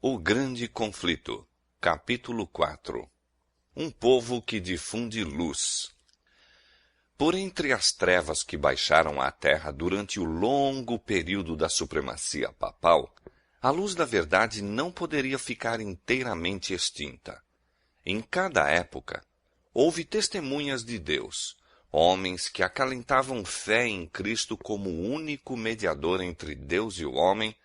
O Grande Conflito, capítulo 4. Um povo que difunde luz. Por entre as trevas que baixaram à terra durante o longo período da supremacia papal, a luz da verdade não poderia ficar inteiramente extinta. Em cada época, houve testemunhas de Deus, homens que acalentavam fé em Cristo como o único mediador entre Deus e o homem,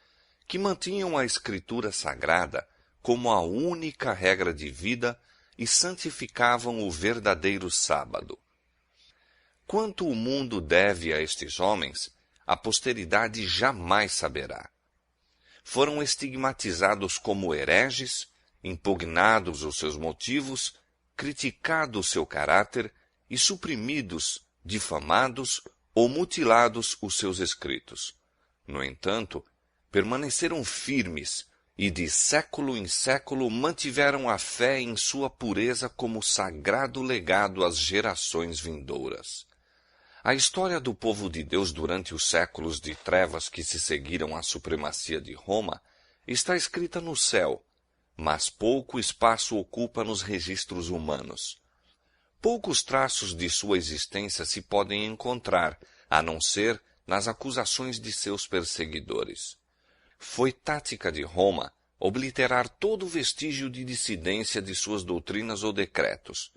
que mantinham a Escritura Sagrada como a única regra de vida e santificavam o verdadeiro sábado. Quanto o mundo deve a estes homens, a posteridade jamais saberá. Foram estigmatizados como hereges, impugnados os seus motivos, criticado o seu caráter e suprimidos, difamados ou mutilados os seus escritos. No entanto, permaneceram firmes e de século em século mantiveram a fé em sua pureza como sagrado legado às gerações vindouras. A história do povo de Deus durante os séculos de trevas que se seguiram à supremacia de Roma está escrita no céu, mas pouco espaço ocupa nos registros humanos. Poucos traços de sua existência se podem encontrar, a não ser nas acusações de seus perseguidores. Foi tática de Roma obliterar todo vestígio de dissidência de suas doutrinas ou decretos.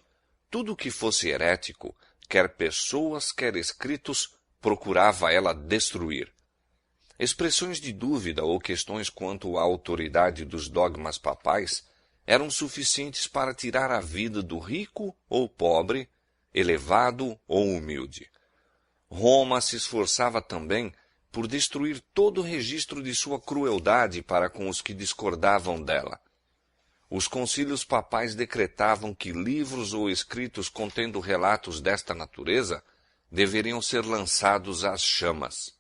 Tudo que fosse herético, quer pessoas, quer escritos, procurava ela destruir. Expressões de dúvida ou questões quanto à autoridade dos dogmas papais eram suficientes para tirar a vida do rico ou pobre, elevado ou humilde. Roma se esforçava também por destruir todo registro de sua crueldade para com os que discordavam dela. Os concílios papais decretavam que livros ou escritos contendo relatos desta natureza deveriam ser lançados às chamas.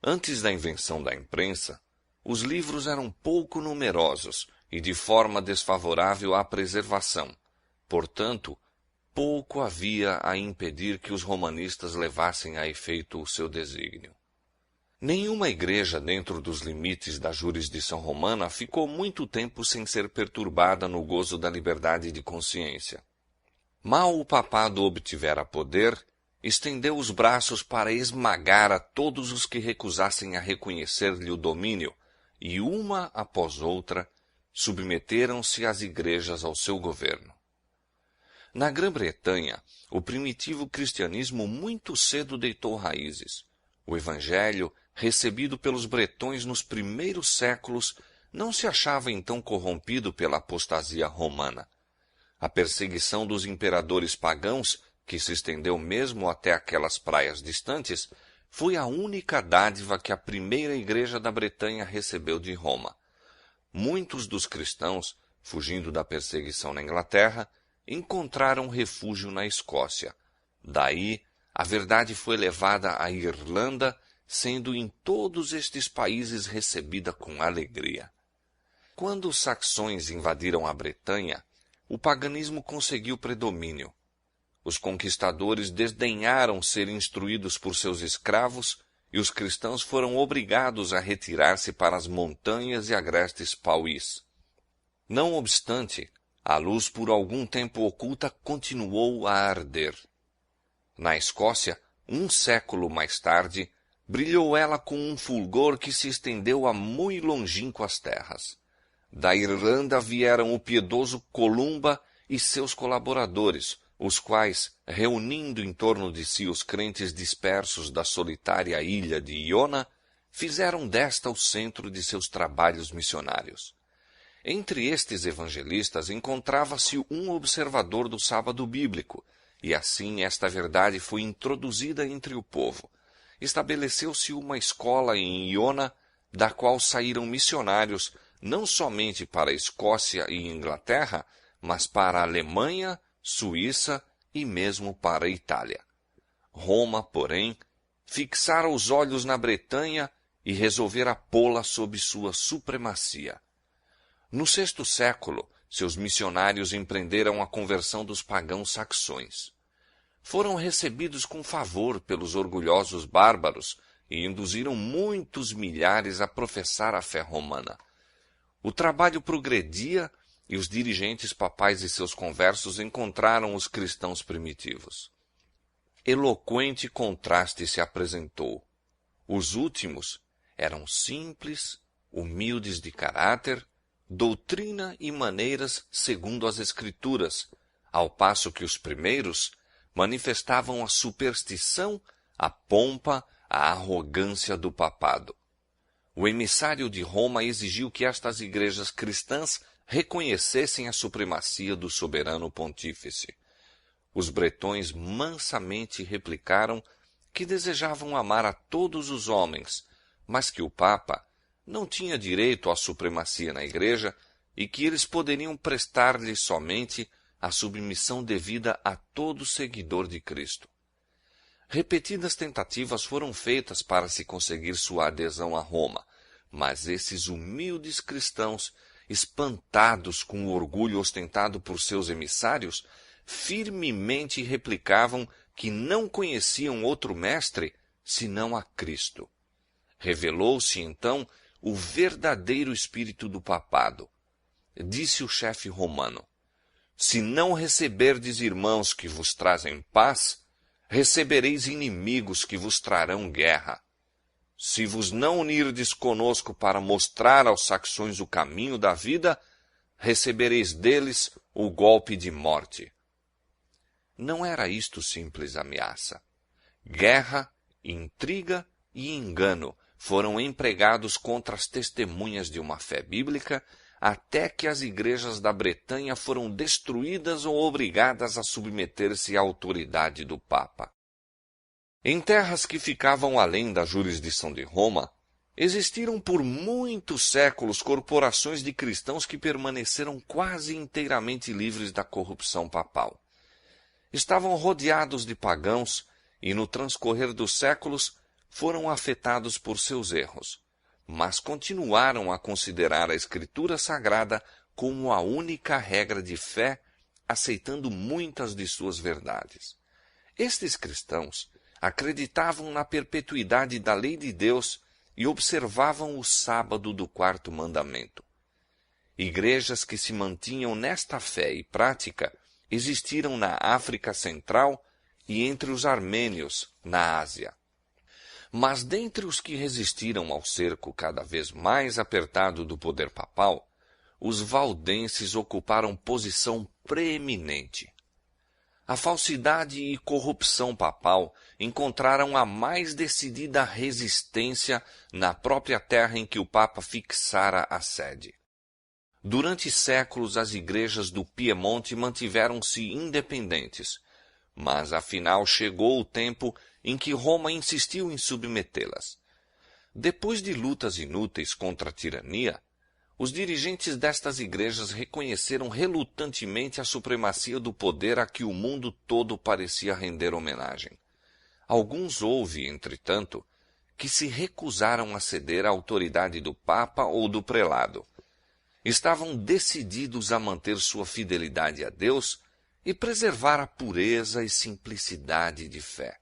Antes da invenção da imprensa, os livros eram pouco numerosos e de forma desfavorável à preservação. Portanto, pouco havia a impedir que os romanistas levassem a efeito o seu desígnio. Nenhuma igreja dentro dos limites da jurisdição romana ficou muito tempo sem ser perturbada no gozo da liberdade de consciência. Mal o papado obtivera poder, estendeu os braços para esmagar a todos os que recusassem a reconhecer-lhe o domínio, e uma após outra, submeteram-se as igrejas ao seu governo. Na Grã-Bretanha, o primitivo cristianismo muito cedo deitou raízes. O evangelho, recebido pelos bretões nos primeiros séculos, não se achava então corrompido pela apostasia romana. A perseguição dos imperadores pagãos, que se estendeu mesmo até aquelas praias distantes, foi a única dádiva que a primeira igreja da Bretanha recebeu de Roma. Muitos dos cristãos, fugindo da perseguição na Inglaterra, encontraram refúgio na Escócia. Daí, a verdade foi levada à Irlanda, sendo em todos estes países recebida com alegria. Quando os saxões invadiram a Bretanha, o paganismo conseguiu predomínio. Os conquistadores desdenharam ser instruídos por seus escravos e os cristãos foram obrigados a retirar-se para as montanhas e agrestes pauís. Não obstante, a luz por algum tempo oculta continuou a arder. Na Escócia, um século mais tarde, brilhou ela com um fulgor que se estendeu a muito longínquas terras. Da Irlanda vieram o piedoso Columba e seus colaboradores, os quais, reunindo em torno de si os crentes dispersos da solitária ilha de Iona, fizeram desta o centro de seus trabalhos missionários. Entre estes evangelistas encontrava-se um observador do sábado bíblico, e assim esta verdade foi introduzida entre o povo. Estabeleceu-se uma escola em Iona, da qual saíram missionários não somente para a Escócia e Inglaterra, mas para a Alemanha, Suíça e mesmo para a Itália. Roma, porém, fixara os olhos na Bretanha e resolvera pô-la sob sua supremacia. No VI século, seus missionários empreenderam a conversão dos pagãos saxões. Foram recebidos com favor pelos orgulhosos bárbaros e induziram muitos milhares a professar a fé romana. O trabalho progredia e os dirigentes papais e seus conversos encontraram os cristãos primitivos. Eloquente contraste se apresentou. Os últimos eram simples, humildes de caráter, doutrina e maneiras segundo as Escrituras, ao passo que os primeiros manifestavam a superstição, a pompa, a arrogância do papado. O emissário de Roma exigiu que estas igrejas cristãs reconhecessem a supremacia do soberano pontífice. Os bretões mansamente replicaram que desejavam amar a todos os homens, mas que o Papa não tinha direito à supremacia na igreja e que eles poderiam prestar-lhe somente a submissão devida a todo seguidor de Cristo. Repetidas tentativas foram feitas para se conseguir sua adesão a Roma, mas esses humildes cristãos, espantados com o orgulho ostentado por seus emissários, firmemente replicavam que não conheciam outro mestre senão a Cristo. Revelou-se, então, o verdadeiro espírito do papado. Disse o chefe romano: se não receberdes irmãos que vos trazem paz, recebereis inimigos que vos trarão guerra. Se vos não unirdes conosco para mostrar aos saxões o caminho da vida, recebereis deles o golpe de morte. Não era isto simples ameaça. Guerra, intriga e engano foram empregados contra as testemunhas de uma fé bíblica, até que as igrejas da Bretanha foram destruídas ou obrigadas a submeter-se à autoridade do Papa. Em terras que ficavam além da jurisdição de Roma, existiram por muitos séculos corporações de cristãos que permaneceram quase inteiramente livres da corrupção papal. Estavam rodeados de pagãos e, no transcorrer dos séculos, foram afetados por seus erros, mas continuaram a considerar a Escritura Sagrada como a única regra de fé, aceitando muitas de suas verdades. Estes cristãos acreditavam na perpetuidade da lei de Deus e observavam o sábado do quarto mandamento. Igrejas que se mantinham nesta fé e prática existiram na África Central e entre os armênios, na Ásia. Mas dentre os que resistiram ao cerco cada vez mais apertado do poder papal, os valdenses ocuparam posição preeminente. A falsidade e corrupção papal encontraram a mais decidida resistência na própria terra em que o Papa fixara a sede. Durante séculos, as igrejas do Piemonte mantiveram-se independentes, mas afinal chegou o tempo em que Roma insistiu em submetê-las. Depois de lutas inúteis contra a tirania, os dirigentes destas igrejas reconheceram relutantemente a supremacia do poder a que o mundo todo parecia render homenagem. Alguns houve, entretanto, que se recusaram a ceder à autoridade do Papa ou do prelado. Estavam decididos a manter sua fidelidade a Deus e preservar a pureza e simplicidade de fé.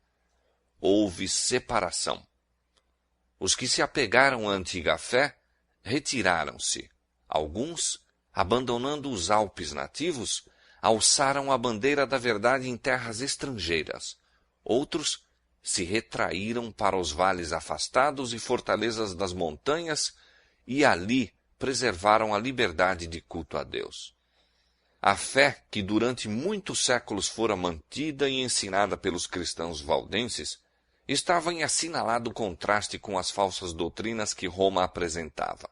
Houve separação. Os que se apegaram à antiga fé retiraram-se. Alguns, abandonando os Alpes nativos, alçaram a bandeira da verdade em terras estrangeiras. Outros se retraíram para os vales afastados e fortalezas das montanhas e ali preservaram a liberdade de culto a Deus. A fé que durante muitos séculos fora mantida e ensinada pelos cristãos valdenses estava em assinalado contraste com as falsas doutrinas que Roma apresentava.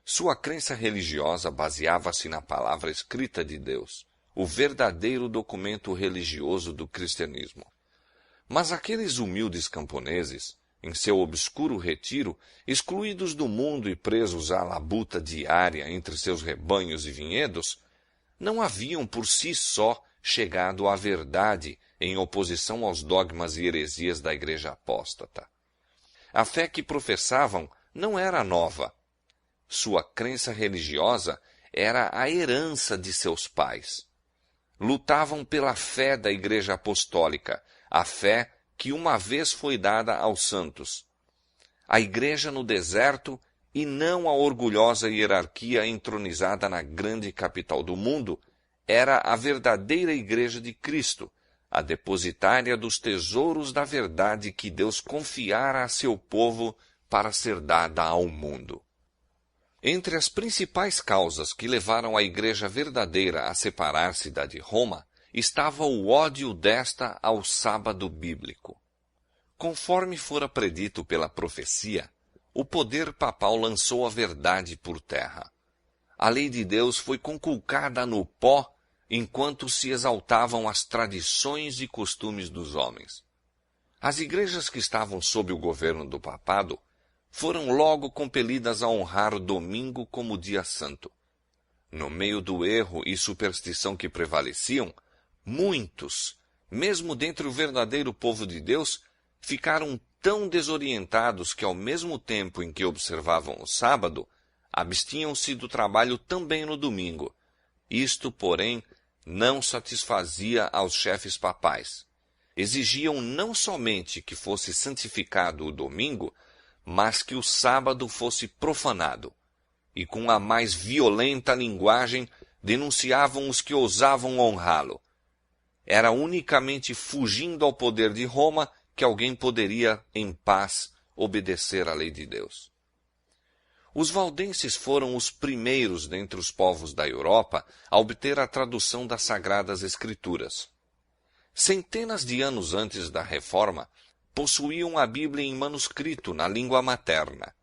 Sua crença religiosa baseava-se na palavra escrita de Deus, o verdadeiro documento religioso do cristianismo. Mas aqueles humildes camponeses, em seu obscuro retiro, excluídos do mundo e presos à labuta diária entre seus rebanhos e vinhedos, não haviam por si só chegado à verdade em oposição aos dogmas e heresias da Igreja apóstata. A fé que professavam não era nova. Sua crença religiosa era a herança de seus pais. Lutavam pela fé da Igreja apostólica, a fé que uma vez foi dada aos santos. A igreja no deserto e não a orgulhosa hierarquia entronizada na grande capital do mundo, era a verdadeira Igreja de Cristo, a depositária dos tesouros da verdade que Deus confiara a seu povo para ser dada ao mundo. Entre as principais causas que levaram a Igreja verdadeira a separar-se da de Roma, estava o ódio desta ao sábado bíblico. Conforme fora predito pela profecia, o poder papal lançou a verdade por terra. A lei de Deus foi conculcada no pó enquanto se exaltavam as tradições e costumes dos homens. As igrejas que estavam sob o governo do papado foram logo compelidas a honrar o domingo como dia santo. No meio do erro e superstição que prevaleciam, muitos, mesmo dentre o verdadeiro povo de Deus, ficaram tão desorientados que, ao mesmo tempo em que observavam o sábado, abstinham-se do trabalho também no domingo. Isto, porém, não satisfazia aos chefes papais. Exigiam não somente que fosse santificado o domingo, mas que o sábado fosse profanado. E com a mais violenta linguagem denunciavam os que ousavam honrá-lo. Era unicamente fugindo ao poder de Roma que alguém poderia, em paz, obedecer à lei de Deus. Os valdenses foram os primeiros dentre os povos da Europa a obter a tradução das Sagradas Escrituras. Centenas de anos antes da Reforma, possuíam a Bíblia em manuscrito na língua materna.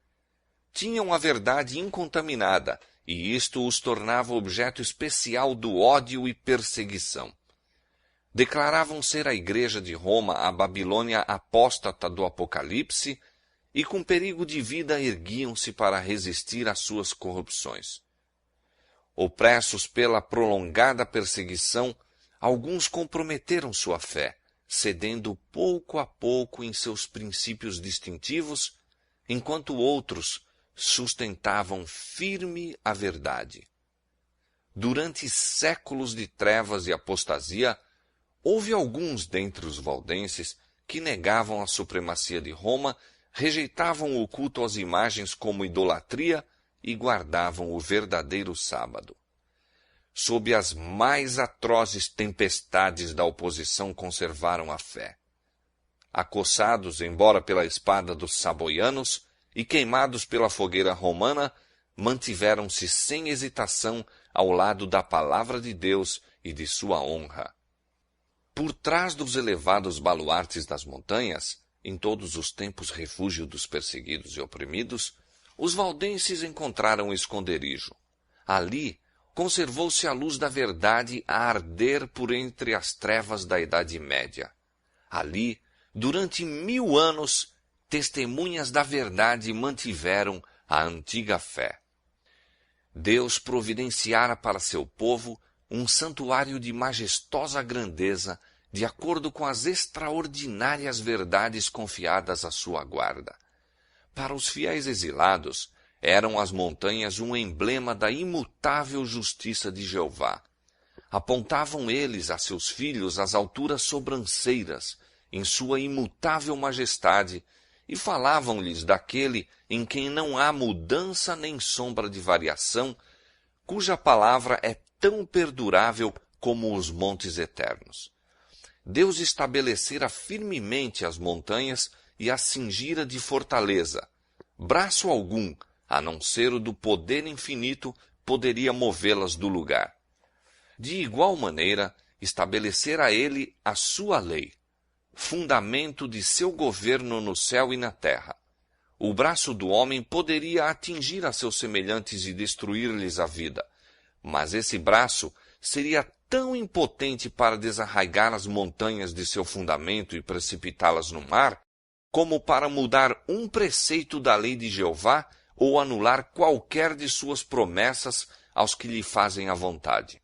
Tinham a verdade incontaminada, e isto os tornava objeto especial do ódio e perseguição. Declaravam ser a Igreja de Roma a Babilônia apóstata do Apocalipse, e com perigo de vida erguiam-se para resistir às suas corrupções. Opressos pela prolongada perseguição, alguns comprometeram sua fé, cedendo pouco a pouco em seus princípios distintivos, enquanto outros sustentavam firme a verdade. Durante séculos de trevas e apostasia, houve alguns dentre os valdenses que negavam a supremacia de Roma, rejeitavam o culto às imagens como idolatria e guardavam o verdadeiro sábado. Sob as mais atrozes tempestades da oposição conservaram a fé. Acossados, embora pela espada dos saboianos, e queimados pela fogueira romana, mantiveram-se sem hesitação ao lado da palavra de Deus e de sua honra. Por trás dos elevados baluartes das montanhas, em todos os tempos refúgio dos perseguidos e oprimidos, os valdenses encontraram esconderijo. Ali, conservou-se a luz da verdade a arder por entre as trevas da Idade Média. Ali, durante 1000 anos, testemunhas da verdade mantiveram a antiga fé. Deus providenciara para seu povo um santuário de majestosa grandeza, de acordo com as extraordinárias verdades confiadas à sua guarda. Para os fiéis exilados, eram as montanhas um emblema da imutável justiça de Jeová. Apontavam eles a seus filhos as alturas sobranceiras, em sua imutável majestade, e falavam-lhes daquele em quem não há mudança nem sombra de variação, cuja palavra é tão perdurável como os montes eternos. Deus estabelecera firmemente as montanhas e as cingira de fortaleza. Braço algum, a não ser o do poder infinito, poderia movê-las do lugar. De igual maneira, estabelecera ele a sua lei, fundamento de seu governo no céu e na terra. O braço do homem poderia atingir a seus semelhantes e destruir-lhes a vida, mas esse braço seria tão impotente para desarraigar as montanhas de seu fundamento e precipitá-las no mar, como para mudar um preceito da lei de Jeová ou anular qualquer de suas promessas aos que lhe fazem a vontade.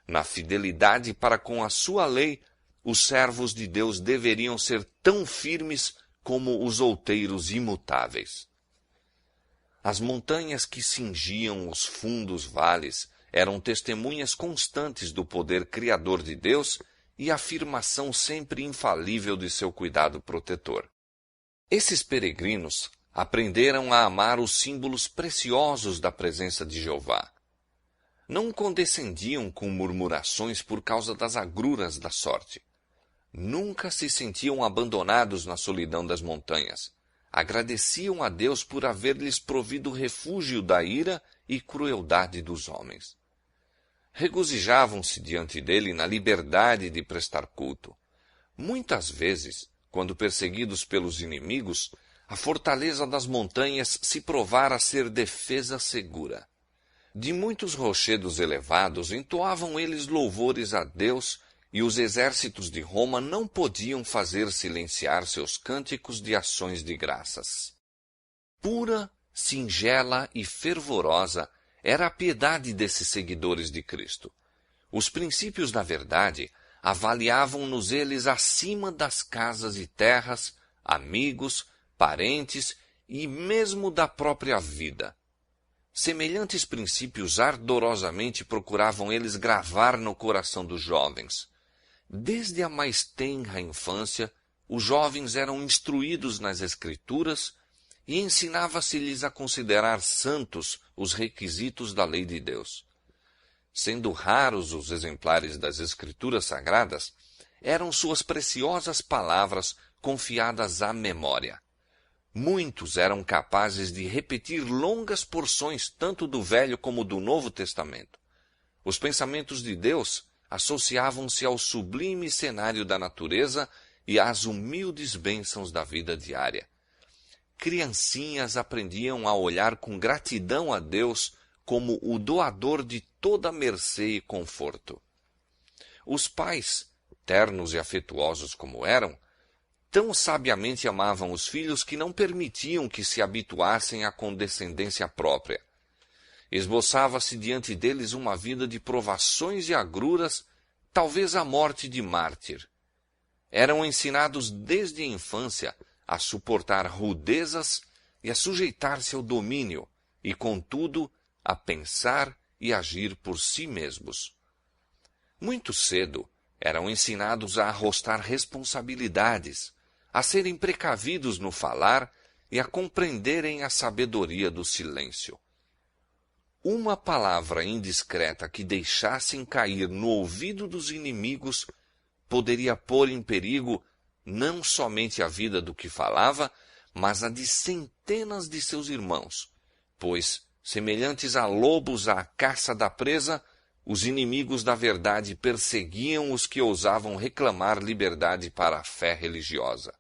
Na fidelidade para com a sua lei, os servos de Deus deveriam ser tão firmes como os outeiros imutáveis. As montanhas que cingiam os fundos vales eram testemunhas constantes do poder criador de Deus e afirmação sempre infalível de seu cuidado protetor. Esses peregrinos Aprenderam a amar os símbolos preciosos da presença de Jeová. Não condescendiam com murmurações por causa das agruras da sorte. Nunca se sentiam abandonados na solidão das montanhas. Agradeciam a Deus por haver-lhes provido refúgio da ira e crueldade dos homens. Regozijavam-se diante dele na liberdade de prestar culto. Muitas vezes, quando perseguidos pelos inimigos, a fortaleza das montanhas se provara ser defesa segura. De muitos rochedos elevados entoavam eles louvores a Deus, e os exércitos de Roma não podiam fazer silenciar seus cânticos de ações de graças. Pura, singela e fervorosa era a piedade desses seguidores de Cristo. Os princípios da verdade avaliavam-nos eles acima das casas e terras, amigos, parentes e mesmo da própria vida. Semelhantes princípios ardorosamente procuravam eles gravar no coração dos jovens. Desde a mais tenra infância, os jovens eram instruídos nas Escrituras e ensinava-se-lhes a considerar santos os requisitos da lei de Deus. Sendo raros os exemplares das Escrituras Sagradas, eram suas preciosas palavras confiadas à memória. Muitos eram capazes de repetir longas porções tanto do Velho como do Novo Testamento. Os pensamentos de Deus associavam-se ao sublime cenário da natureza e às humildes bênçãos da vida diária. Criancinhas aprendiam a olhar com gratidão a Deus como o doador de toda mercê e conforto. Os pais, ternos e afetuosos como eram, tão sabiamente amavam os filhos que não permitiam que se habituassem à condescendência própria. Esboçava-se diante deles uma vida de provações e agruras, talvez a morte de mártir. Eram ensinados desde a infância a suportar rudezas e a sujeitar-se ao domínio, e, contudo, a pensar e agir por si mesmos. Muito cedo eram ensinados a arrostar responsabilidades, a serem precavidos no falar e a compreenderem a sabedoria do silêncio. Uma palavra indiscreta que deixassem cair no ouvido dos inimigos poderia pôr em perigo não somente a vida do que falava, mas a de centenas de seus irmãos, pois, semelhantes a lobos à caça da presa, os inimigos da verdade perseguiam os que ousavam reclamar liberdade para a fé religiosa.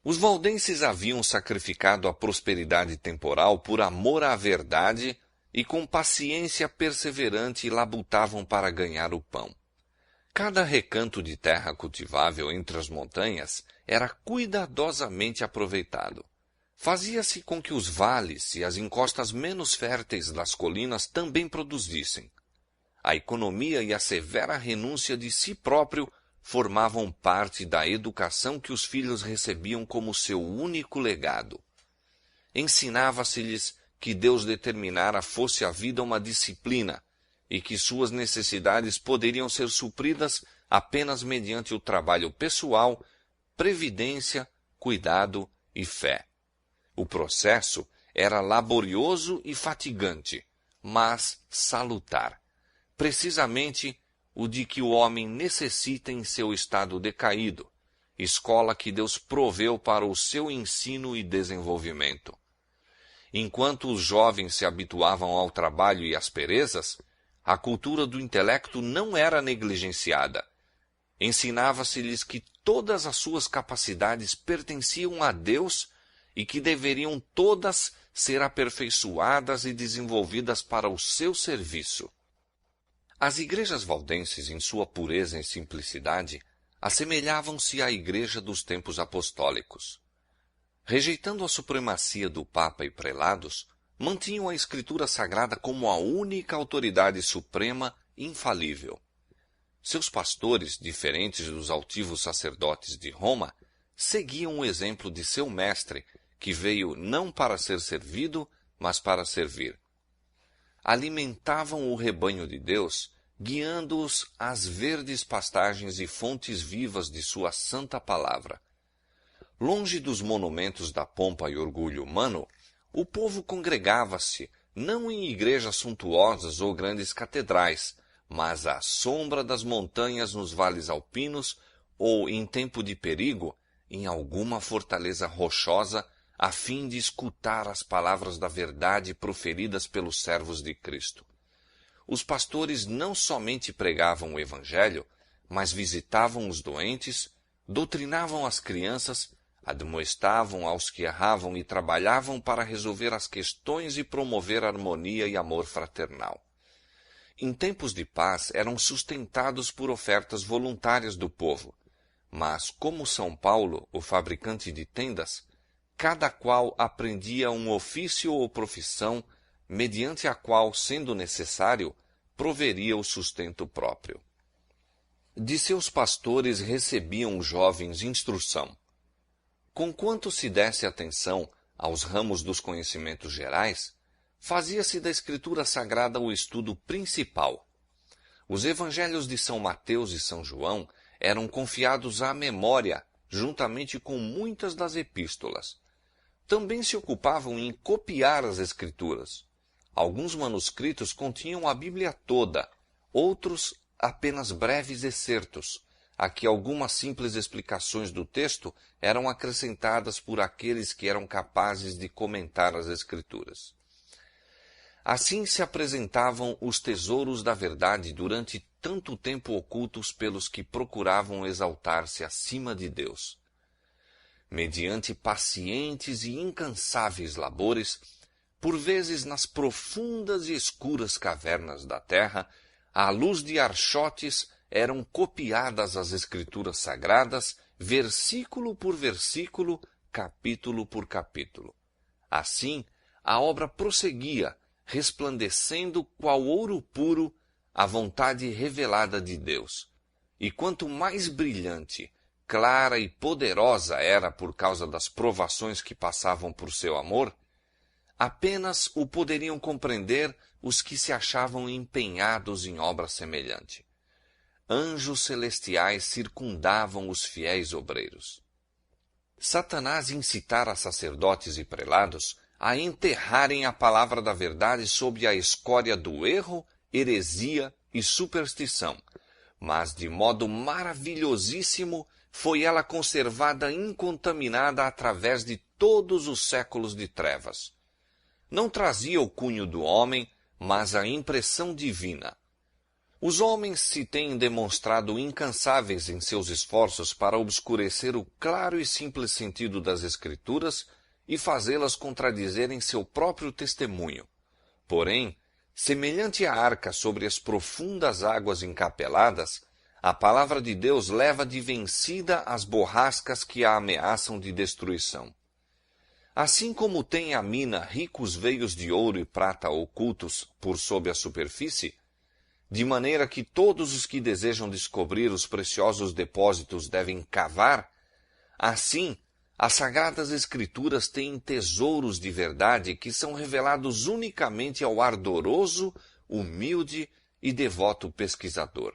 Os valdenses haviam sacrificado a prosperidade temporal por amor à verdade e com paciência perseverante labutavam para ganhar o pão. Cada recanto de terra cultivável entre as montanhas era cuidadosamente aproveitado. Fazia-se com que os vales e as encostas menos férteis das colinas também produzissem. A economia e a severa renúncia de si próprio formavam parte da educação que os filhos recebiam como seu único legado. Ensinava-se-lhes que Deus determinara fosse a vida uma disciplina e que suas necessidades poderiam ser supridas apenas mediante o trabalho pessoal, previdência, cuidado e fé. O processo era laborioso e fatigante, mas salutar. Precisamente o de que o homem necessita em seu estado decaído, escola que Deus proveu para o seu ensino e desenvolvimento. Enquanto os jovens se habituavam ao trabalho e às perezas, a cultura do intelecto não era negligenciada. Ensinava-se-lhes que todas as suas capacidades pertenciam a Deus e que deveriam todas ser aperfeiçoadas e desenvolvidas para o seu serviço. As igrejas valdenses, em sua pureza e simplicidade, assemelhavam-se à igreja dos tempos apostólicos. Rejeitando a supremacia do Papa e prelados, mantinham a Escritura Sagrada como a única autoridade suprema infalível. Seus pastores, diferentes dos altivos sacerdotes de Roma, seguiam o exemplo de seu mestre, que veio não para ser servido, mas para servir. Alimentavam o rebanho de Deus, guiando-os às verdes pastagens e fontes vivas de sua santa palavra. Longe dos monumentos da pompa e orgulho humano, o povo congregava-se, não em igrejas suntuosas ou grandes catedrais, mas à sombra das montanhas nos vales alpinos ou, em tempo de perigo, em alguma fortaleza rochosa, a fim de escutar as palavras da verdade proferidas pelos servos de Cristo. Os pastores não somente pregavam o Evangelho, mas visitavam os doentes, doutrinavam as crianças, admoestavam aos que erravam e trabalhavam para resolver as questões e promover harmonia e amor fraternal. Em tempos de paz eram sustentados por ofertas voluntárias do povo, mas como São Paulo, o fabricante de tendas, cada qual aprendia um ofício ou profissão, mediante a qual, sendo necessário, proveria o sustento próprio. De seus pastores recebiam os jovens instrução. Conquanto se desse atenção aos ramos dos conhecimentos gerais, fazia-se da Escritura Sagrada o estudo principal. Os evangelhos de São Mateus e São João eram confiados à memória, juntamente com muitas das epístolas. Também se ocupavam em copiar as Escrituras. Alguns manuscritos continham a Bíblia toda, outros apenas breves excertos, a que algumas simples explicações do texto eram acrescentadas por aqueles que eram capazes de comentar as Escrituras. Assim se apresentavam os tesouros da verdade durante tanto tempo ocultos pelos que procuravam exaltar-se acima de Deus. Mediante pacientes e incansáveis labores, por vezes nas profundas e escuras cavernas da terra, à luz de archotes eram copiadas as Escrituras Sagradas, versículo por versículo, capítulo por capítulo. Assim, a obra prosseguia, resplandecendo qual ouro puro a vontade revelada de Deus. E quanto mais brilhante, clara e poderosa era por causa das provações que passavam por seu amor, apenas o poderiam compreender os que se achavam empenhados em obra semelhante. Anjos celestiais circundavam os fiéis obreiros. Satanás incitara sacerdotes e prelados a enterrarem a palavra da verdade sob a escória do erro, heresia e superstição, mas de modo maravilhosíssimo foi ela conservada incontaminada através de todos os séculos de trevas. Não trazia o cunho do homem, mas a impressão divina. Os homens se têm demonstrado incansáveis em seus esforços para obscurecer o claro e simples sentido das Escrituras e fazê-las contradizerem seu próprio testemunho. Porém, semelhante à arca sobre as profundas águas encapeladas, a palavra de Deus leva de vencida as borrascas que a ameaçam de destruição. Assim como tem a mina ricos veios de ouro e prata ocultos por sob a superfície, de maneira que todos os que desejam descobrir os preciosos depósitos devem cavar, assim, as Sagradas Escrituras têm tesouros de verdade que são revelados unicamente ao ardoroso, humilde e devoto pesquisador.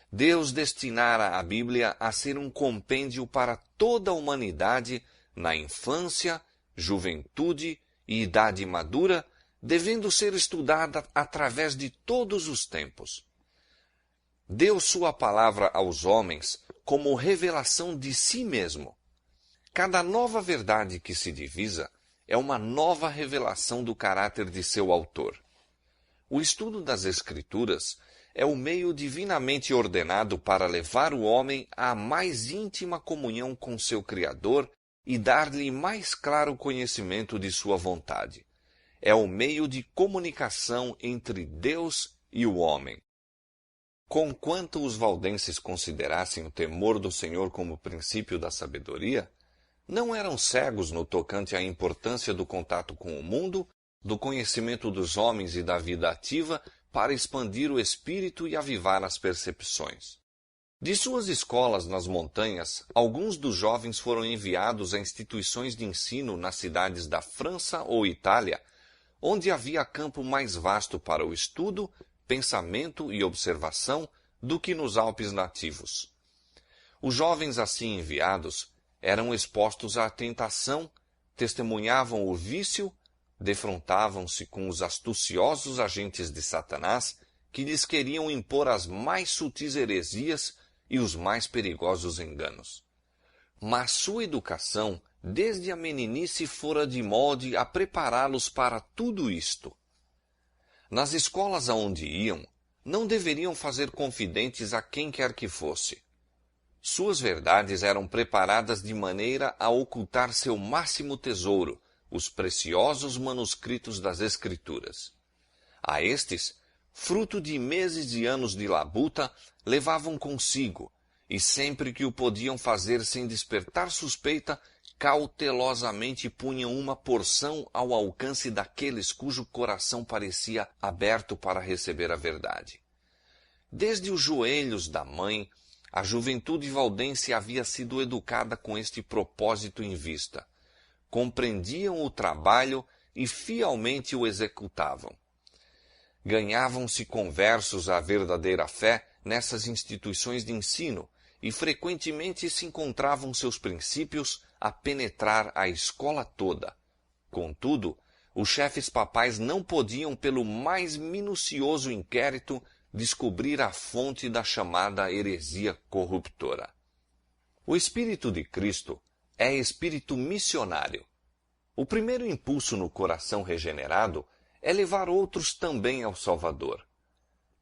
Deus destinara a Bíblia a ser um compêndio para toda a humanidade na infância, juventude e idade madura, devendo ser estudada através de todos os tempos. Deu sua palavra aos homens como revelação de si mesmo. Cada nova verdade que se divisa é uma nova revelação do caráter de seu autor. O estudo das Escrituras é o meio divinamente ordenado para levar o homem à mais íntima comunhão com seu Criador e dar-lhe mais claro conhecimento de sua vontade. É o meio de comunicação entre Deus e o homem. Conquanto os valdenses considerassem o temor do Senhor como princípio da sabedoria, não eram cegos no tocante à importância do contato com o mundo, do conhecimento dos homens e da vida ativa para expandir o espírito e avivar as percepções. De suas escolas nas montanhas, alguns dos jovens foram enviados a instituições de ensino nas cidades da França ou Itália, onde havia campo mais vasto para o estudo, pensamento e observação do que nos Alpes nativos. Os jovens assim enviados eram expostos à tentação, testemunhavam o vício, defrontavam-se com os astuciosos agentes de Satanás, que lhes queriam impor as mais sutis heresias e os mais perigosos enganos. Mas sua educação, desde a meninice, fora de molde a prepará-los para tudo isto. Nas escolas aonde iam, não deveriam fazer confidentes a quem quer que fosse. Suas verdades eram preparadas de maneira a ocultar seu máximo tesouro, os preciosos manuscritos das Escrituras. A estes, fruto de meses e anos de labuta, levavam consigo, e sempre que o podiam fazer sem despertar suspeita, cautelosamente punham uma porção ao alcance daqueles cujo coração parecia aberto para receber a verdade. Desde os joelhos da mãe, a juventude valdense havia sido educada com este propósito em vista. Compreendiam o trabalho e fielmente o executavam. Ganhavam-se conversos à verdadeira fé nessas instituições de ensino, e frequentemente se encontravam seus princípios a penetrar a escola toda. Contudo, os chefes papais não podiam, pelo mais minucioso inquérito, descobrir a fonte da chamada heresia corruptora. O Espírito de Cristo é espírito missionário. O primeiro impulso no coração regenerado é levar outros também ao Salvador.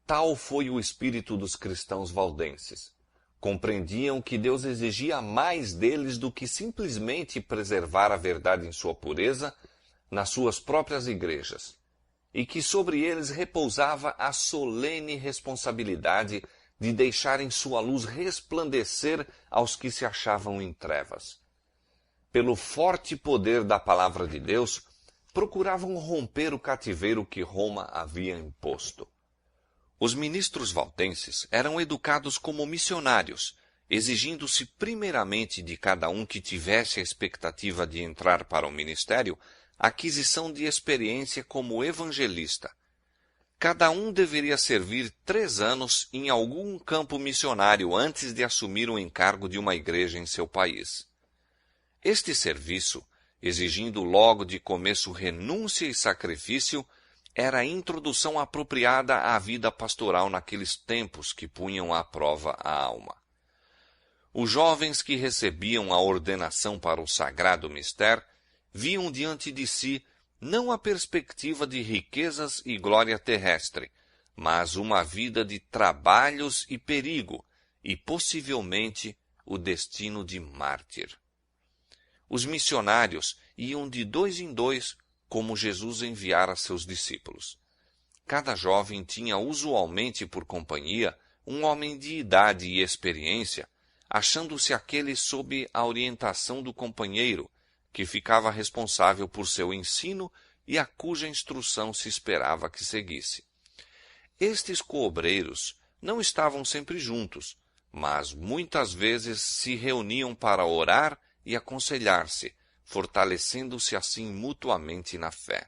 Tal foi o espírito dos cristãos valdenses. Compreendiam que Deus exigia mais deles do que simplesmente preservar a verdade em sua pureza nas suas próprias igrejas, e que sobre eles repousava a solene responsabilidade de deixarem sua luz resplandecer aos que se achavam em trevas. Pelo forte poder da palavra de Deus, procuravam romper o cativeiro que Roma havia imposto. Os ministros valdenses eram educados como missionários, exigindo-se primeiramente de cada um que tivesse a expectativa de entrar para o ministério a aquisição de experiência como evangelista. Cada um deveria servir 3 anos em algum campo missionário antes de assumir o encargo de uma igreja em seu país. Este serviço, exigindo logo de começo renúncia e sacrifício, era a introdução apropriada à vida pastoral naqueles tempos que punham à prova a alma. Os jovens que recebiam a ordenação para o sagrado mistério viam diante de si não a perspectiva de riquezas e glória terrestre, mas uma vida de trabalhos e perigo, e possivelmente o destino de mártir. Os missionários iam de 2 em 2, como Jesus enviara seus discípulos. Cada jovem tinha usualmente por companhia um homem de idade e experiência, achando-se aquele sob a orientação do companheiro, que ficava responsável por seu ensino e a cuja instrução se esperava que seguisse. Estes coobreiros não estavam sempre juntos, mas muitas vezes se reuniam para orar e aconselhar-se, fortalecendo-se assim mutuamente na fé.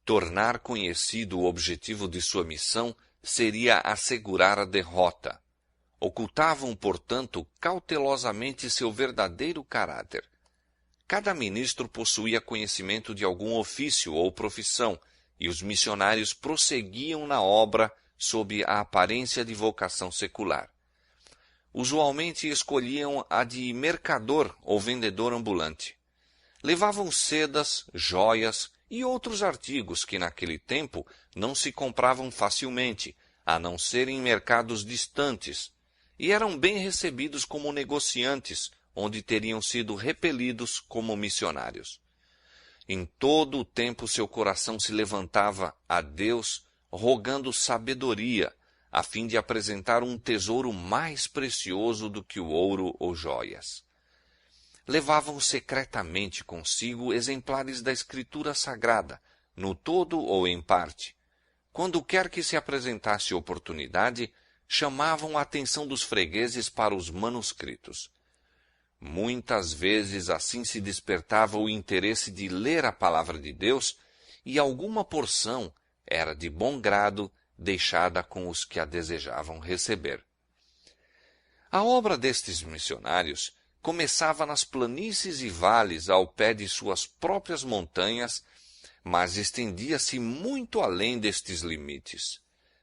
Tornar conhecido o objetivo de sua missão seria assegurar a derrota. Ocultavam, portanto, cautelosamente seu verdadeiro caráter. Cada ministro possuía conhecimento de algum ofício ou profissão, e os missionários prosseguiam na obra sob a aparência de vocação secular. Usualmente escolhiam a de mercador ou vendedor ambulante. Levavam sedas, joias e outros artigos que naquele tempo não se compravam facilmente, a não ser em mercados distantes, e eram bem recebidos como negociantes, onde teriam sido repelidos como missionários. Em todo o tempo seu coração se levantava a Deus, rogando sabedoria, a fim de apresentar um tesouro mais precioso do que o ouro ou joias. Levavam secretamente consigo exemplares da Escritura Sagrada, no todo ou em parte. Quando quer que se apresentasse oportunidade, chamavam a atenção dos fregueses para os manuscritos. Muitas vezes assim se despertava o interesse de ler a palavra de Deus, e alguma porção era de bom grado deixada com os que a desejavam receber. A obra destes missionários começava nas planícies e vales ao pé de suas próprias montanhas, mas estendia-se muito além destes limites.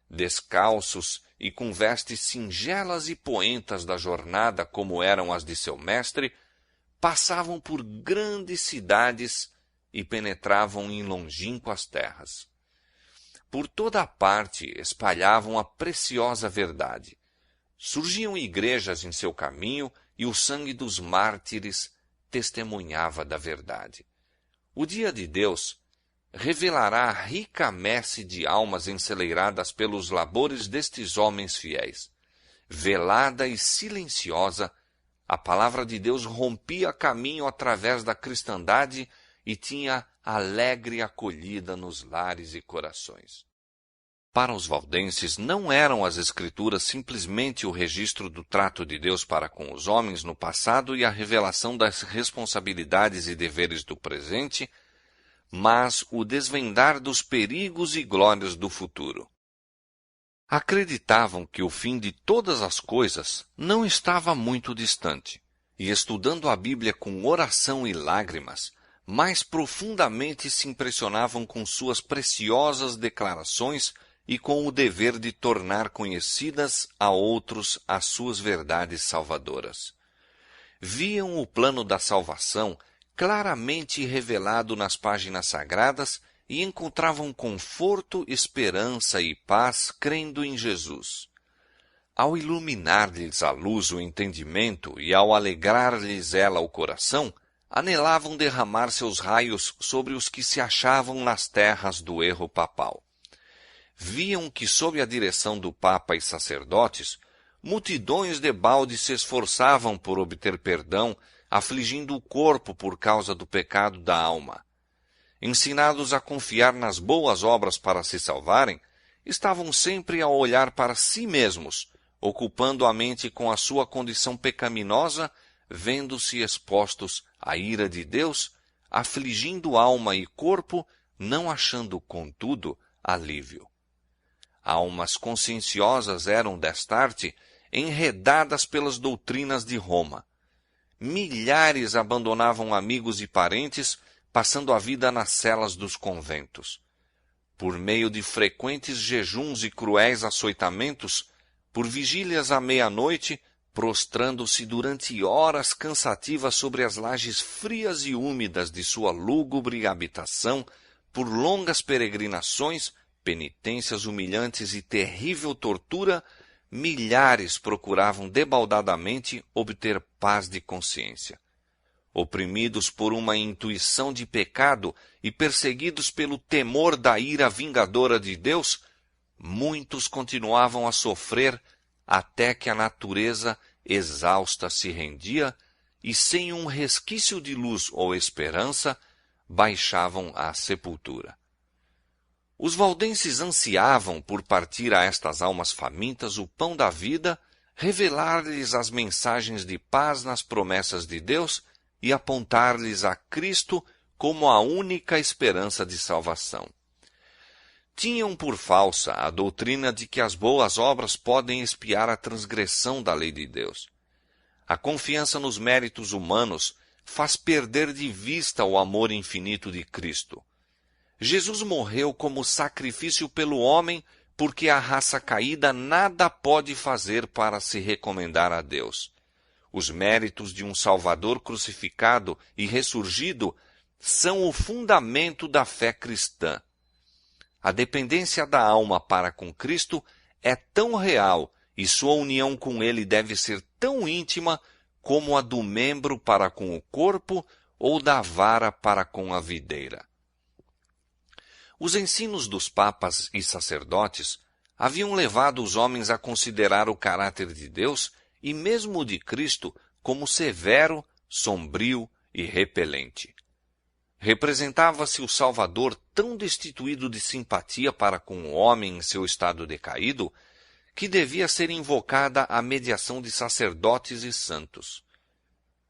Descalços e com vestes singelas e poentas da jornada, como eram as de seu mestre, passavam por grandes cidades e penetravam em longínquas terras. Por toda a parte espalhavam a preciosa verdade. Surgiam igrejas em seu caminho e o sangue dos mártires testemunhava da verdade. O dia de Deus revelará a rica messe de almas enceleiradas pelos labores destes homens fiéis. Velada e silenciosa, a palavra de Deus rompia caminho através da cristandade e tinha alegre acolhida nos lares e corações. Para os valdenses, não eram as Escrituras simplesmente o registro do trato de Deus para com os homens no passado e a revelação das responsabilidades e deveres do presente, mas o desvendar dos perigos e glórias do futuro. Acreditavam que o fim de todas as coisas não estava muito distante, e estudando a Bíblia com oração e lágrimas, mais profundamente se impressionavam com suas preciosas declarações e com o dever de tornar conhecidas a outros as suas verdades salvadoras. Viam o plano da salvação claramente revelado nas páginas sagradas e encontravam conforto, esperança e paz crendo em Jesus. Ao iluminar-lhes a luz o entendimento e ao alegrar-lhes ela o coração, anelavam derramar seus raios sobre os que se achavam nas terras do erro papal. Viam que, sob a direção do Papa e sacerdotes, multidões debalde se esforçavam por obter perdão, afligindo o corpo por causa do pecado da alma. Ensinados a confiar nas boas obras para se salvarem, estavam sempre a olhar para si mesmos, ocupando a mente com a sua condição pecaminosa, vendo-se expostos à ira de Deus, afligindo alma e corpo, não achando, contudo, alívio. Almas conscienciosas eram, destarte, enredadas pelas doutrinas de Roma. Milhares abandonavam amigos e parentes, passando a vida nas celas dos conventos. Por meio de frequentes jejuns e cruéis açoitamentos, por vigílias à meia-noite, prostrando-se durante horas cansativas sobre as lajes frias e úmidas de sua lúgubre habitação, por longas peregrinações, penitências humilhantes e terrível tortura, milhares procuravam debaldadamente obter paz de consciência. Oprimidos por uma intuição de pecado e perseguidos pelo temor da ira vingadora de Deus, muitos continuavam a sofrer até que a natureza exausta se rendia e, sem um resquício de luz ou esperança, baixavam à sepultura. Os valdenses ansiavam por partir a estas almas famintas o pão da vida, revelar-lhes as mensagens de paz nas promessas de Deus e apontar-lhes a Cristo como a única esperança de salvação. Tinham por falsa a doutrina de que as boas obras podem expiar a transgressão da lei de Deus. A confiança nos méritos humanos faz perder de vista o amor infinito de Cristo. Jesus morreu como sacrifício pelo homem, porque a raça caída nada pode fazer para se recomendar a Deus. Os méritos de um Salvador crucificado e ressurgido são o fundamento da fé cristã. A dependência da alma para com Cristo é tão real e sua união com Ele deve ser tão íntima como a do membro para com o corpo ou da vara para com a videira. Os ensinos dos papas e sacerdotes haviam levado os homens a considerar o caráter de Deus e mesmo o de Cristo como severo, sombrio e repelente. Representava-se o Salvador tão destituído de simpatia para com o homem em seu estado decaído, que devia ser invocada a mediação de sacerdotes e santos.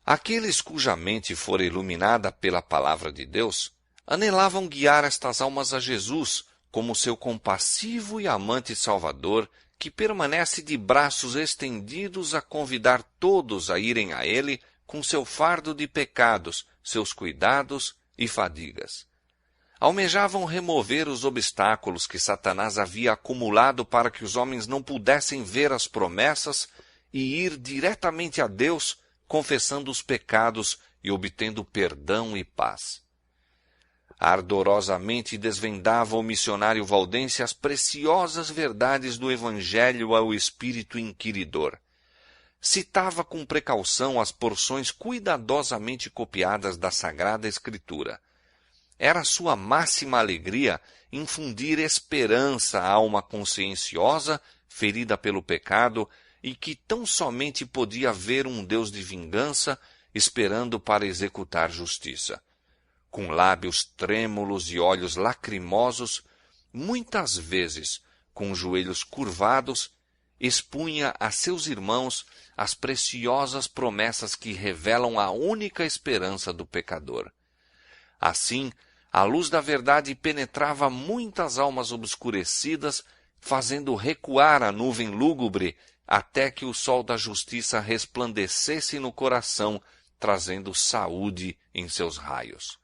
Aqueles cuja mente fora iluminada pela palavra de Deus anelavam guiar estas almas a Jesus como seu compassivo e amante Salvador, que permanece de braços estendidos a convidar todos a irem a Ele com seu fardo de pecados, seus cuidados e fadigas. Almejavam remover os obstáculos que Satanás havia acumulado para que os homens não pudessem ver as promessas e ir diretamente a Deus, confessando os pecados e obtendo perdão e paz. Ardorosamente desvendava o missionário valdense as preciosas verdades do Evangelho ao espírito inquiridor. Citava com precaução as porções cuidadosamente copiadas da Sagrada Escritura. Era sua máxima alegria infundir esperança à alma conscienciosa, ferida pelo pecado, e que tão somente podia ver um Deus de vingança, esperando para executar justiça. Com lábios trêmulos e olhos lacrimosos, muitas vezes, com os joelhos curvados, expunha a seus irmãos as preciosas promessas que revelam a única esperança do pecador. Assim, a luz da verdade penetrava muitas almas obscurecidas, fazendo recuar a nuvem lúgubre até que o sol da justiça resplandecesse no coração, trazendo saúde em seus raios.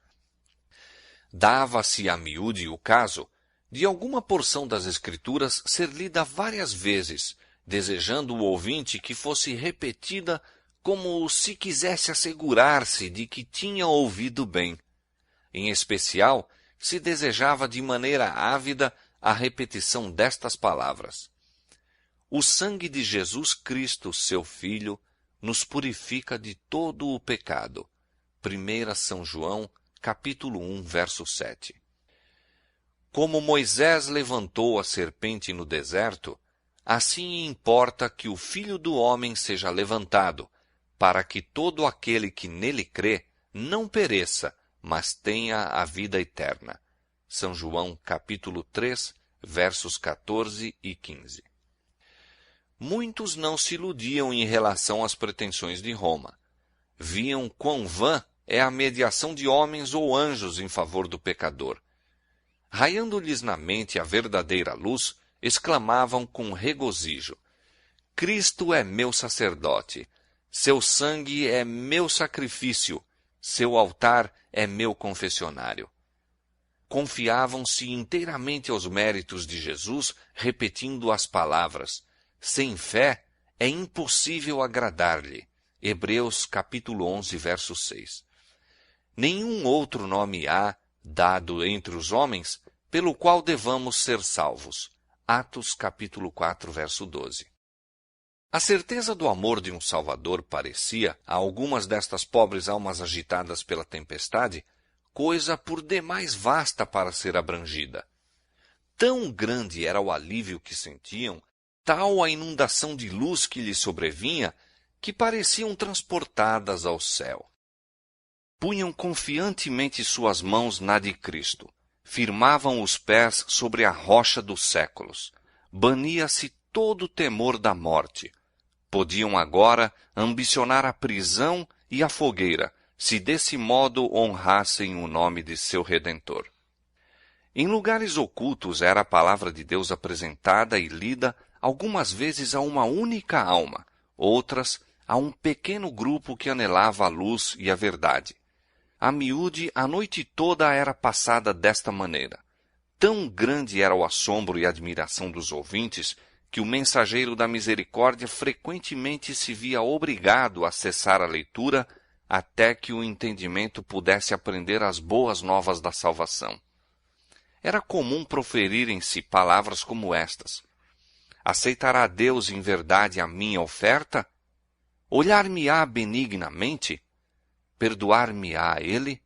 Dava-se a miúde o caso de alguma porção das Escrituras ser lida várias vezes, desejando o ouvinte que fosse repetida como se quisesse assegurar-se de que tinha ouvido bem. Em especial, se desejava de maneira ávida a repetição destas palavras: o sangue de Jesus Cristo, seu Filho, nos purifica de todo o pecado. 1 São João, capítulo 1, verso 7. Como Moisés levantou a serpente no deserto, assim importa que o Filho do Homem seja levantado, para que todo aquele que nele crê não pereça, mas tenha a vida eterna. São João, capítulo 3, versos 14 e 15. Muitos não se iludiam em relação às pretensões de Roma. Viam quão vã é a mediação de homens ou anjos em favor do pecador. Raiando-lhes na mente a verdadeira luz, exclamavam com regozijo: Cristo é meu sacerdote, seu sangue é meu sacrifício, seu altar é meu confessionário. Confiavam-se inteiramente aos méritos de Jesus, repetindo as palavras: sem fé é impossível agradar-lhe. Hebreus capítulo 11, verso 6. Nenhum outro nome há, dado entre os homens, pelo qual devamos ser salvos. Atos capítulo 4, verso 12. A certeza do amor de um Salvador parecia, a algumas destas pobres almas agitadas pela tempestade, coisa por demais vasta para ser abrangida. Tão grande era o alívio que sentiam, tal a inundação de luz que lhes sobrevinha, que pareciam transportadas ao céu. Punham confiantemente suas mãos na de Cristo, firmavam os pés sobre a rocha dos séculos, bania-se todo o temor da morte. Podiam agora ambicionar a prisão e a fogueira, se desse modo honrassem o nome de seu Redentor. Em lugares ocultos era a palavra de Deus apresentada e lida algumas vezes a uma única alma, outras a um pequeno grupo que anelava a luz e a verdade. A miúde a noite toda era passada desta maneira. Tão grande era o assombro e admiração dos ouvintes, que o mensageiro da misericórdia frequentemente se via obrigado a cessar a leitura até que o entendimento pudesse aprender as boas novas da salvação. Era comum proferirem-se palavras como estas: aceitará Deus em verdade a minha oferta? Olhar-me-á benignamente? Perdoar-me-á ele?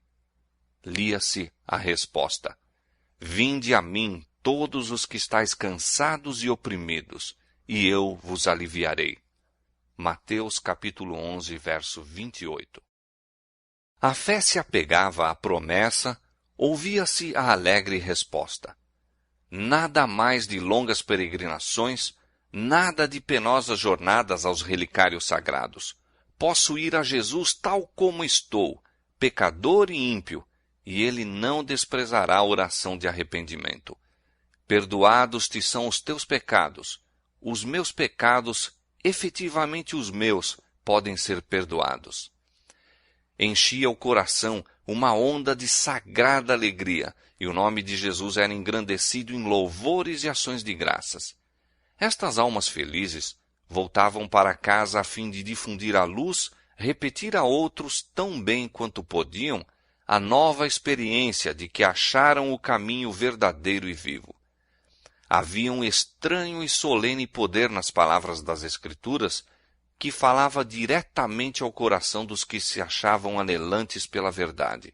Lia-se a resposta: vinde a mim todos os que estáis cansados e oprimidos, e eu vos aliviarei. Mateus capítulo 11, verso 28. A fé se apegava à promessa, ouvia-se a alegre resposta: nada mais de longas peregrinações, nada de penosas jornadas aos relicários sagrados. Posso ir a Jesus tal como estou, pecador e ímpio, e ele não desprezará a oração de arrependimento. Perdoados te são os teus pecados. Os meus pecados, efetivamente os meus, podem ser perdoados. enchia o coração uma onda de sagrada alegria, e o nome de Jesus era engrandecido em louvores e ações de graças. Estas almas felizes voltavam para casa a fim de difundir a luz, repetir a outros tão bem quanto podiam a nova experiência de que acharam o caminho verdadeiro e vivo. Havia um estranho e solene poder nas palavras das Escrituras que falava diretamente ao coração dos que se achavam anelantes pela verdade.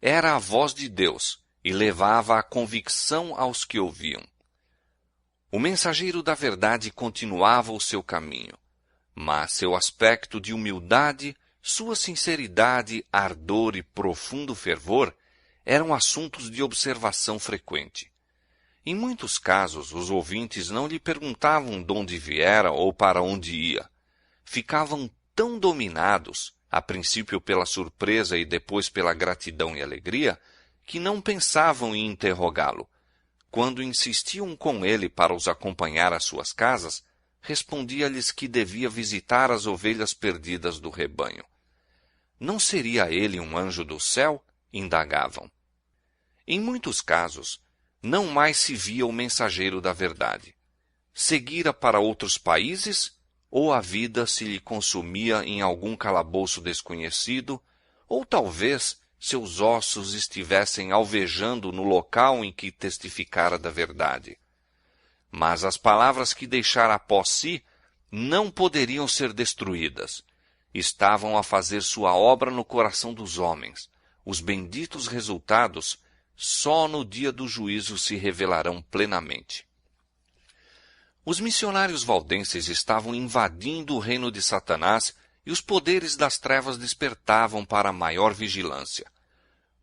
Era a voz de Deus e levava a convicção aos que ouviam. O mensageiro da verdade continuava o seu caminho, mas seu aspecto de humildade, sua sinceridade, ardor e profundo fervor eram assuntos de observação frequente. Em muitos casos, os ouvintes não lhe perguntavam de onde viera ou para onde ia. Ficavam tão dominados, a princípio pela surpresa e depois pela gratidão e alegria, que não pensavam em interrogá-lo. Quando insistiam com ele para os acompanhar às suas casas, respondia-lhes que devia visitar as ovelhas perdidas do rebanho. Não seria ele um anjo do céu? Indagavam. Em muitos casos, não mais se via o mensageiro da verdade. Seguira para outros países, ou a vida se lhe consumia em algum calabouço desconhecido, ou talvez seus ossos estivessem alvejando no local em que testificara da verdade. Mas as palavras que deixara após si não poderiam ser destruídas. Estavam a fazer sua obra no coração dos homens. Os benditos resultados só no dia do juízo se revelarão plenamente. Os missionários valdenses estavam invadindo o reino de Satanás e os poderes das trevas despertavam para maior vigilância.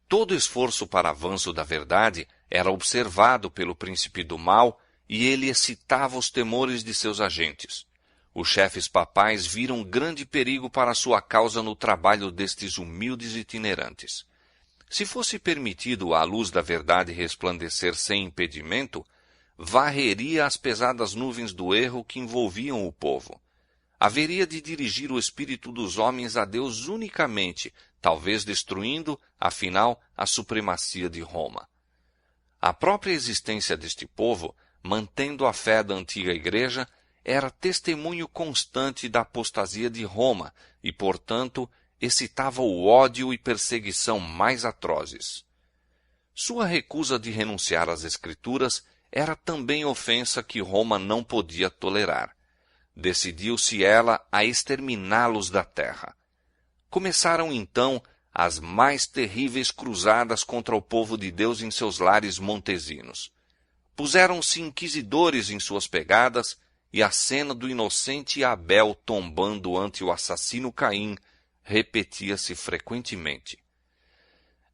Todo esforço para avanço da verdade era observado pelo príncipe do mal e ele excitava os temores de seus agentes. Os chefes papais viram grande perigo para sua causa no trabalho destes humildes itinerantes. Se fosse permitido à luz da verdade resplandecer sem impedimento, varreria as pesadas nuvens do erro que envolviam o povo. Haveria de dirigir o espírito dos homens a Deus unicamente, talvez destruindo, afinal, a supremacia de Roma. A própria existência deste povo, mantendo a fé da antiga igreja, era testemunho constante da apostasia de Roma e, portanto, excitava o ódio e perseguição mais atrozes. Sua recusa de renunciar às Escrituras era também ofensa que Roma não podia tolerar. Decidiu-se ela a exterminá-los da terra. Começaram então as mais terríveis cruzadas contra o povo de Deus em seus lares montesinos. Puseram-se inquisidores em suas pegadas, e a cena do inocente Abel tombando ante o assassino Caim repetia-se frequentemente.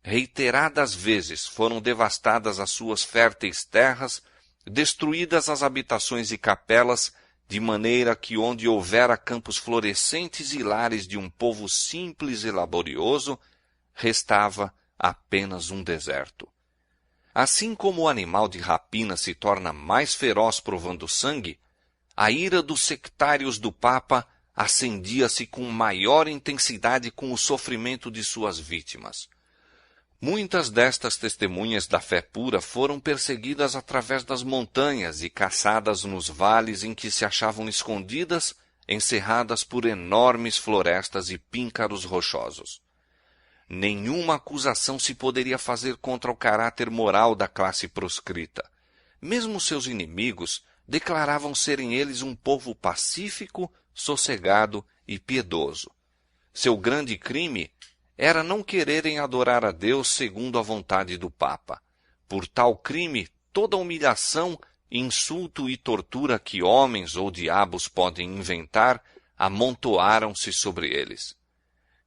Reiteradas vezes foram devastadas as suas férteis terras, destruídas as habitações e capelas, de maneira que onde houvera campos florescentes e lares de um povo simples e laborioso, restava apenas um deserto. Assim como o animal de rapina se torna mais feroz provando sangue, a ira dos sectários do Papa acendia-se com maior intensidade com o sofrimento de suas vítimas. Muitas destas testemunhas da fé pura foram perseguidas através das montanhas e caçadas nos vales em que se achavam escondidas, encerradas por enormes florestas e píncaros rochosos. Nenhuma acusação se poderia fazer contra o caráter moral da classe proscrita. Mesmo seus inimigos declaravam serem eles um povo pacífico, sossegado e piedoso. Seu grande crime era não quererem adorar a Deus segundo a vontade do Papa. Por tal crime, toda humilhação, insulto e tortura que homens ou diabos podem inventar, amontoaram-se sobre eles.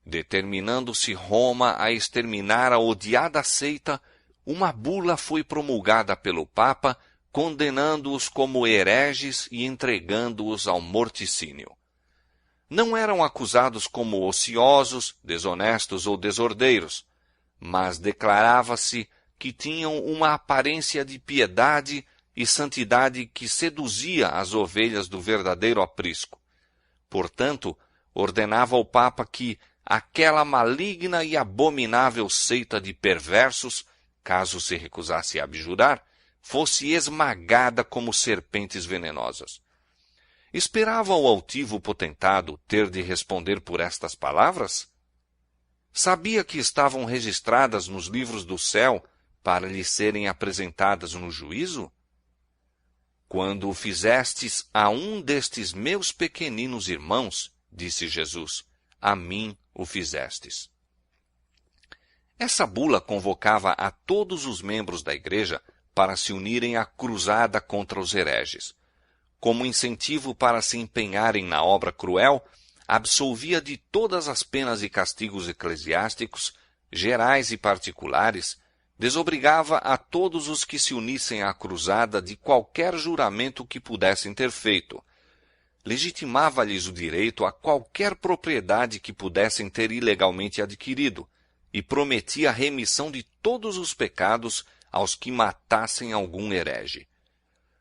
Determinando-se Roma a exterminar a odiada seita, uma bula foi promulgada pelo Papa, condenando-os como hereges e entregando-os ao morticínio. Não eram acusados como ociosos, desonestos ou desordeiros, mas declarava-se que tinham uma aparência de piedade e santidade que seduzia as ovelhas do verdadeiro aprisco. Portanto, ordenava ao Papa que, aquela maligna e abominável seita de perversos, caso se recusasse a abjurar, fosse esmagada como serpentes venenosas. Esperava o altivo potentado ter de responder por estas palavras? Sabia que estavam registradas nos livros do céu para lhe serem apresentadas no juízo? Quando o fizestes a um destes meus pequeninos irmãos, disse Jesus, a mim o fizestes. Essa bula convocava a todos os membros da igreja para se unirem à cruzada contra os hereges. Como incentivo para se empenharem na obra cruel, absolvia de todas as penas e castigos eclesiásticos, gerais e particulares, desobrigava a todos os que se unissem à cruzada de qualquer juramento que pudessem ter feito, legitimava-lhes o direito a qualquer propriedade que pudessem ter ilegalmente adquirido, e prometia a remissão de todos os pecados aos que matassem algum herege.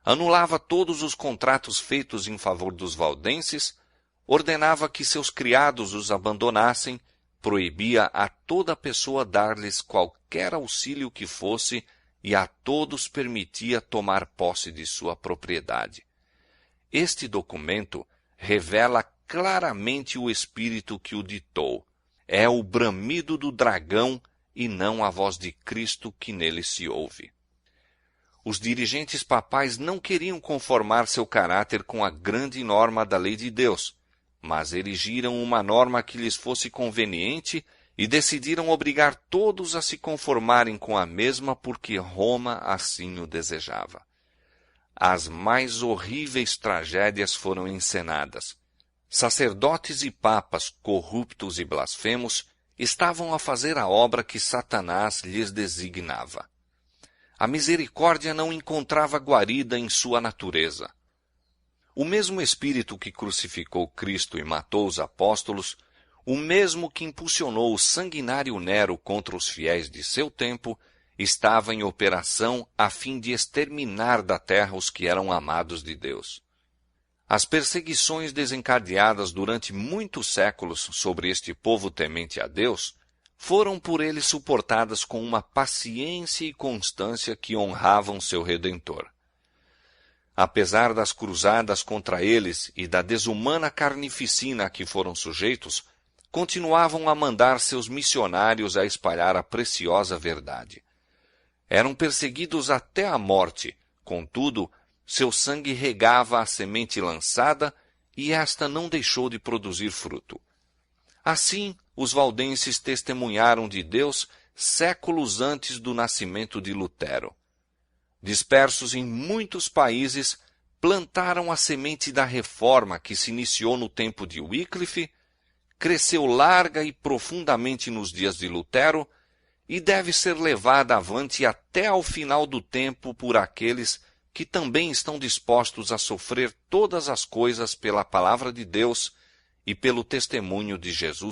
Anulava todos os contratos feitos em favor dos valdenses, ordenava que seus criados os abandonassem, proibia a toda pessoa dar-lhes qualquer auxílio que fosse e a todos permitia tomar posse de sua propriedade. Este documento revela claramente o espírito que o ditou. É o bramido do dragão e não a voz de Cristo que nele se ouve. Os dirigentes papais não queriam conformar seu caráter com a grande norma da lei de Deus, mas erigiram uma norma que lhes fosse conveniente e decidiram obrigar todos a se conformarem com a mesma porque Roma assim o desejava. As mais horríveis tragédias foram encenadas. Sacerdotes e papas, corruptos e blasfemos, estavam a fazer a obra que Satanás lhes designava. A misericórdia não encontrava guarida em sua natureza. O mesmo Espírito que crucificou Cristo e matou os apóstolos, o mesmo que impulsionou o sanguinário Nero contra os fiéis de seu tempo, estava em operação a fim de exterminar da terra os que eram amados de Deus. As perseguições desencadeadas durante muitos séculos sobre este povo temente a Deus foram por ele suportadas com uma paciência e constância que honravam seu Redentor. Apesar das cruzadas contra eles e da desumana carnificina a que foram sujeitos, continuavam a mandar seus missionários a espalhar a preciosa verdade. Eram perseguidos até a morte, contudo, seu sangue regava a semente lançada e esta não deixou de produzir fruto. Assim, os valdenses testemunharam de Deus séculos antes do nascimento de Lutero. Dispersos em muitos países, plantaram a semente da reforma que se iniciou no tempo de Wycliffe, cresceu larga e profundamente nos dias de Lutero e deve ser levada avante até ao final do tempo por aqueles que também estão dispostos a sofrer todas as coisas pela palavra de Deus e pelo testemunho de Jesus